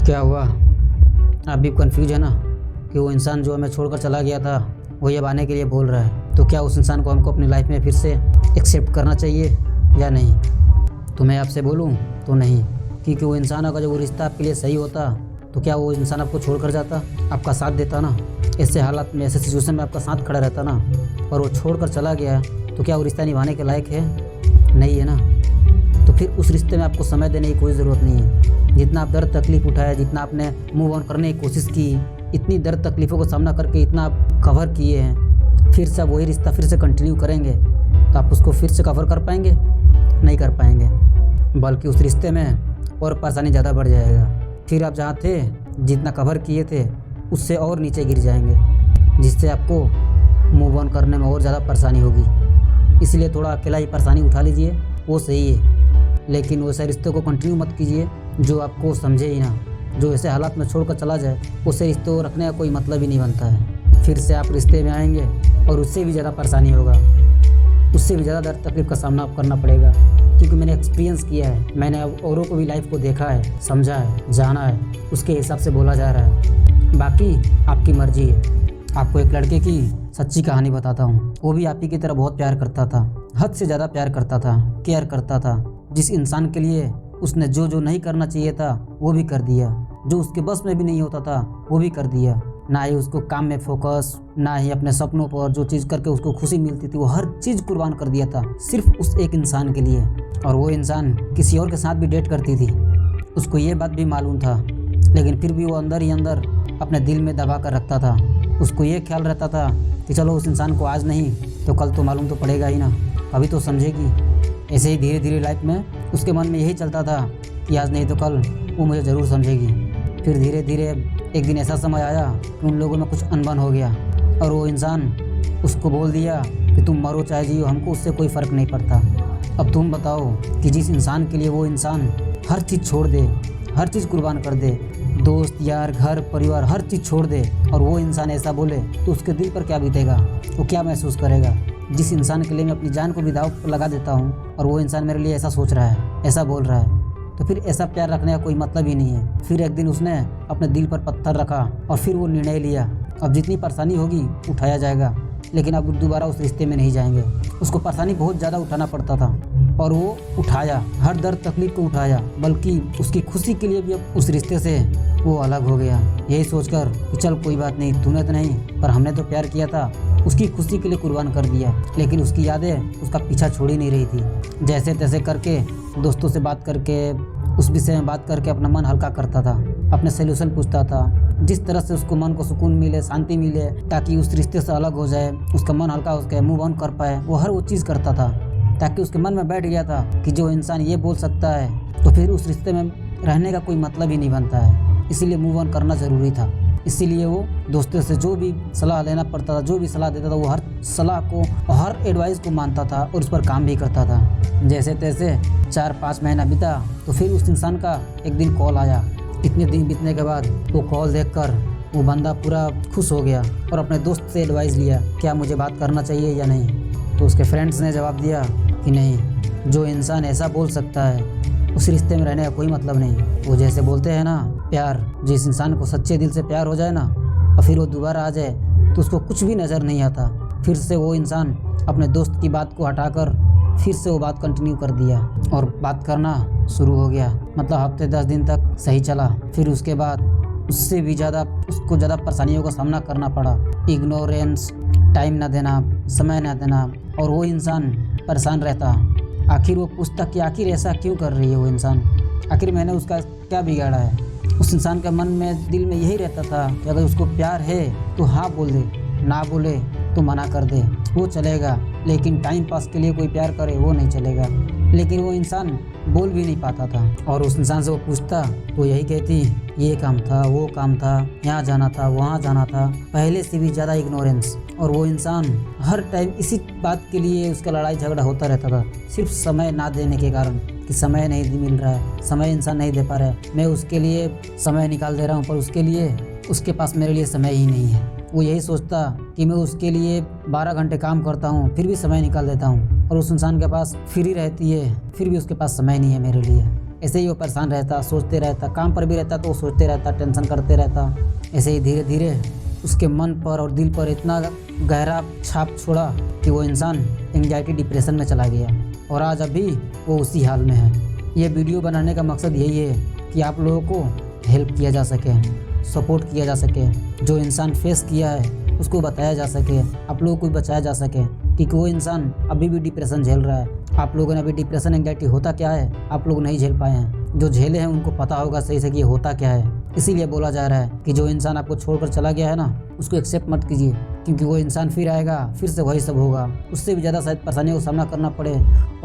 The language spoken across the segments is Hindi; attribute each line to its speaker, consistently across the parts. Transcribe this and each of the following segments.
Speaker 1: क्या हुआ? आप भी कंफ्यूज है ना कि वो इंसान जो हमें छोड़कर चला गया था वही अब आने के लिए बोल रहा है। तो क्या उस इंसान को हमको अपनी लाइफ में फिर से एक्सेप्ट करना चाहिए या नहीं? तो मैं आपसे बोलूं तो नहीं, क्योंकि वो इंसान अगर जो वो रिश्ता आपके लिए सही होता तो क्या वो इंसान आपको छोड़ कर जाता, आपका साथ देता ना? ऐसे हालात में, ऐसे सिचुएशन में आपका साथ खड़ा रहता ना। और वो छोड़ कर चला गया तो क्या वो रिश्ता निभाने के लायक है? नहीं है ना। तो फिर उस रिश्ते में आपको समय देने की कोई ज़रूरत नहीं है। जितना आप दर्द तकलीफ़ उठाया, जितना आपने मूव ऑन करने की कोशिश की, इतनी दर्द तकलीफ़ों का सामना करके इतना आप कवर किए हैं, फिर से वही रिश्ता फिर से कंटिन्यू करेंगे तो आप उसको फिर से कवर कर पाएंगे? नहीं कर पाएंगे, बल्कि उस रिश्ते में और परेशानी ज़्यादा बढ़ जाएगा। फिर आप जहाँ थे, जितना कवर किए थे, उससे और नीचे गिर जाएंगे, जिससे आपको मूव ऑन करने में और ज़्यादा परेशानी होगी। इसलिए थोड़ा अकेला ही परेशानी उठा लीजिए, वो सही है, लेकिन वैसे रिश्ते को कंटिन्यू मत कीजिए जो आपको समझे ही ना। जो ऐसे हालात में छोड़कर चला जाए, उससे रिश्ते को रखने का कोई मतलब ही नहीं बनता है। फिर से आप रिश्ते में आएंगे और उससे भी ज़्यादा परेशानी होगा, उससे भी ज़्यादा दर्द तकलीफ का सामना आप करना पड़ेगा। क्योंकि मैंने एक्सपीरियंस किया है, मैंने औरों को भी लाइफ को देखा है, समझा है, जाना है, उसके हिसाब से बोला जा रहा है। बाकी आपकी मर्जी है। आपको एक लड़के की सच्ची कहानी बताता हूँ। वो भी आप ही की तरह बहुत प्यार करता था, हद से ज़्यादा प्यार करता था, केयर करता था। जिस इंसान के लिए उसने जो जो नहीं करना चाहिए था वो भी कर दिया, जो उसके बस में भी नहीं होता था वो भी कर दिया। ना ही उसको काम में फोकस, ना ही अपने सपनों पर, जो चीज़ करके उसको खुशी मिलती थी वो हर चीज़ कुर्बान कर दिया था सिर्फ उस एक इंसान के लिए। और वो इंसान किसी और के साथ भी डेट करती थी, उसको ये बात भी मालूम था, लेकिन फिर भी वो अंदर ही अंदर अपने दिल में दबा कर रखता था। उसको ये ख्याल रहता था कि चलो उस इंसान को आज नहीं तो कल तो मालूम तो पड़ेगा ही ना, कभी तो समझेगी। ऐसे ही धीरे धीरे लाइफ में उसके मन में यही चलता था कि आज नहीं तो कल वो मुझे ज़रूर समझेगी। फिर धीरे धीरे एक दिन ऐसा समय आया कि उन लोगों में कुछ अनबन हो गया और वो इंसान उसको बोल दिया कि तुम मरो चाहे जियो, हमको उससे कोई फ़र्क नहीं पड़ता। अब तुम बताओ कि जिस इंसान के लिए वो इंसान हर चीज़ छोड़ दे, हर चीज़ कुर्बान कर दे, दोस्त यार घर परिवार हर चीज़ छोड़ दे, और वो इंसान ऐसा बोले तो उसके दिल पर क्या बीतेगा, वो क्या महसूस करेगा? जिस इंसान के लिए मैं अपनी जान को भी दांव पर लगा देता हूँ और वो इंसान मेरे लिए ऐसा सोच रहा है, ऐसा बोल रहा है, तो फिर ऐसा प्यार रखने का कोई मतलब ही नहीं है। फिर एक दिन उसने अपने दिल पर पत्थर रखा और फिर वो निर्णय लिया, अब जितनी परेशानी होगी उठाया जाएगा, लेकिन अब दोबारा उस रिश्ते में नहीं जाएंगे। उसको परेशानी बहुत ज़्यादा उठाना पड़ता था और वो उठाया, हर दर्द तकलीफ को उठाया, बल्कि उसकी खुशी के लिए भी अब उस रिश्ते से वो अलग हो गया, यही सोचकर कि चल कोई बात नहीं, तूने तो नहीं पर हमने तो प्यार किया था, उसकी खुशी के लिए कुर्बान कर दिया। लेकिन उसकी यादें उसका पीछा छोड़ ही नहीं रही थी। जैसे तैसे करके दोस्तों से बात करके, उस विषय में बात करके अपना मन हल्का करता था, अपने सोल्यूशन पूछता था, जिस तरह से उसको मन को सुकून मिले, शांति मिले, ताकि उस रिश्ते से अलग हो जाए, उसका मन हल्का हो सके, मूव ऑन कर पाए, वो हर वो चीज़ करता था। ताकि उसके मन में बैठ गया था कि जो इंसान ये बोल सकता है तो फिर उस रिश्ते में रहने का कोई मतलब ही नहीं बनता है। इसीलिए मूव ऑन करना ज़रूरी था। इसीलिए वो दोस्तों से जो भी सलाह लेना पड़ता था, जो भी सलाह देता था, वो हर सलाह को, हर एडवाइस को मानता था और उस पर काम भी करता था। जैसे तैसे 4-5 महीना बीता तो फिर उस इंसान का एक दिन कॉल आया। इतने दिन बीतने के बाद वो कॉल देखकर वो बंदा पूरा खुश हो गया और अपने दोस्त से एडवाइस लिया, क्या मुझे बात करना चाहिए या नहीं। तो उसके फ्रेंड्स ने जवाब दिया कि नहीं, जो इंसान ऐसा बोल सकता है उस रिश्ते में रहने का कोई मतलब नहीं। वो जैसे बोलते हैं ना, प्यार, जिस इंसान को सच्चे दिल से प्यार हो जाए ना और फिर वो दोबारा आ जाए तो उसको कुछ भी नज़र नहीं आता। फिर से वो इंसान अपने दोस्त की बात को हटाकर फिर से वो बात कंटिन्यू कर दिया और बात करना शुरू हो गया। मतलब हफ्ते 10 दिन तक सही चला। फिर उसके बाद उससे भी ज़्यादा उसको ज़्यादा परेशानियों का सामना करना पड़ा। इग्नोरेंस, टाइम ना देना, समय ना देना, और वो इंसान परेशान रहता। आखिर वो पूछता कि आखिर ऐसा क्यों कर रही है वो इंसान, आखिर मैंने उसका क्या बिगाड़ा है। उस इंसान के मन में, दिल में यही रहता था कि अगर उसको प्यार है तो हाँ बोल दे, ना बोले तो मना कर दे, वो चलेगा। लेकिन टाइम पास के लिए कोई प्यार करे वो नहीं चलेगा। लेकिन वो इंसान बोल भी नहीं पाता था और उस इंसान से वो पूछता तो यही कहती, ये काम था, वो काम था, यहाँ जाना था, वहाँ जाना था, पहले से भी ज़्यादा इग्नोरेंस। और वो इंसान हर टाइम इसी बात के लिए उसका लड़ाई झगड़ा होता रहता था, सिर्फ समय ना देने के कारण, कि समय नहीं मिल रहा है, समय इंसान नहीं दे पा रहा है, मैं उसके लिए समय निकाल दे रहा हूँ पर उसके लिए, उसके पास मेरे लिए समय ही नहीं है। वो यही सोचता कि मैं उसके लिए 12 घंटे काम करता हूँ फिर भी समय निकाल देता हूँ, और उस इंसान के पास फ्री रहती है फिर भी उसके पास समय नहीं है मेरे लिए। ऐसे ही वो परेशान रहता, सोचते रहता, काम पर भी रहता तो वो सोचते रहता, टेंशन करते रहता। ऐसे ही धीरे धीरे उसके मन पर और दिल पर इतना गहरा छाप छोड़ा कि वो इंसान एंग्जाइटी डिप्रेशन में चला गया और आज अभी वो उसी हाल में है। ये वीडियो बनाने का मकसद यही है कि आप लोगों को हेल्प किया जा सके, सपोर्ट किया जा सके, जो इंसान फेस किया है उसको बताया जा सके, आप लोगों को बचाया जा सके, क्योंकि वो इंसान अभी भी डिप्रेशन झेल रहा है। आप लोगों ने अभी डिप्रेशन एंग्जाइटी होता क्या है आप लोग नहीं झेल पाए हैं, जो झेले हैं उनको पता होगा सही से कि ये होता क्या है। इसीलिए बोला जा रहा है कि जो इंसान आपको छोड़कर चला गया है ना, उसको एक्सेप्ट मत कीजिए, क्योंकि वो इंसान फिर आएगा, फिर से वही सब होगा, उससे भी ज़्यादा शायद परेशानियों का सामना करना पड़े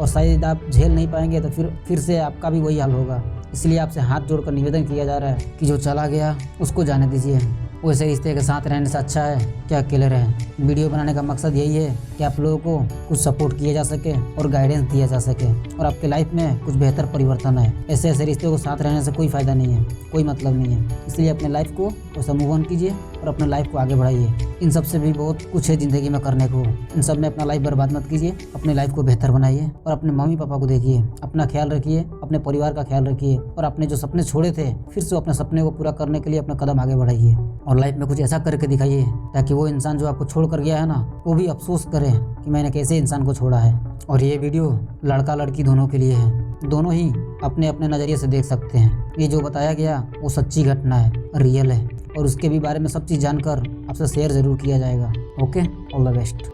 Speaker 1: और शायद आप झेल नहीं पाएंगे तो फिर से आपका भी वही हाल होगा। इसलिए आपसे हाथ जोड़कर निवेदन किया जा रहा है कि जो चला गया उसको जाने दीजिए। वैसे रिश्ते के साथ रहने से अच्छा है कि अकेले रहें। वीडियो बनाने का मकसद यही है कि आप लोगों को कुछ सपोर्ट किया जा सके और गाइडेंस दिया जा सके और आपके लाइफ में कुछ बेहतर परिवर्तन है। ऐसे रिश्तों को साथ रहने से कोई फ़ायदा नहीं है, कोई मतलब नहीं है। इसलिए अपने लाइफ को वैसा मूव ऑन कीजिए और अपने लाइफ को आगे बढ़ाइए। इन सब से भी बहुत कुछ है ज़िंदगी में करने को, इन सब में अपना लाइफ बर्बाद मत कीजिए, अपने लाइफ को बेहतर बनाइए और अपने मम्मी पापा को देखिए, अपना ख्याल रखिए, अपने परिवार का ख्याल रखिए और अपने जो सपने छोड़े थे फिर से अपने सपने को पूरा करने के लिए अपना कदम आगे बढ़ाइए और लाइफ में कुछ ऐसा करके दिखाइए ताकि वो इंसान जो आपको छोड़ कर गया है ना, वो भी अफसोस करे कि मैंने कैसे इंसान को छोड़ा है। और ये वीडियो लड़का लड़की दोनों के लिए है, दोनों ही अपने अपने नज़रिए से देख सकते हैं। ये जो बताया गया वो सच्ची घटना है, रियल है और उसके भी बारे में सब चीज़ जानकर आपसे शेयर ज़रूर किया जाएगा। Okay, all the best.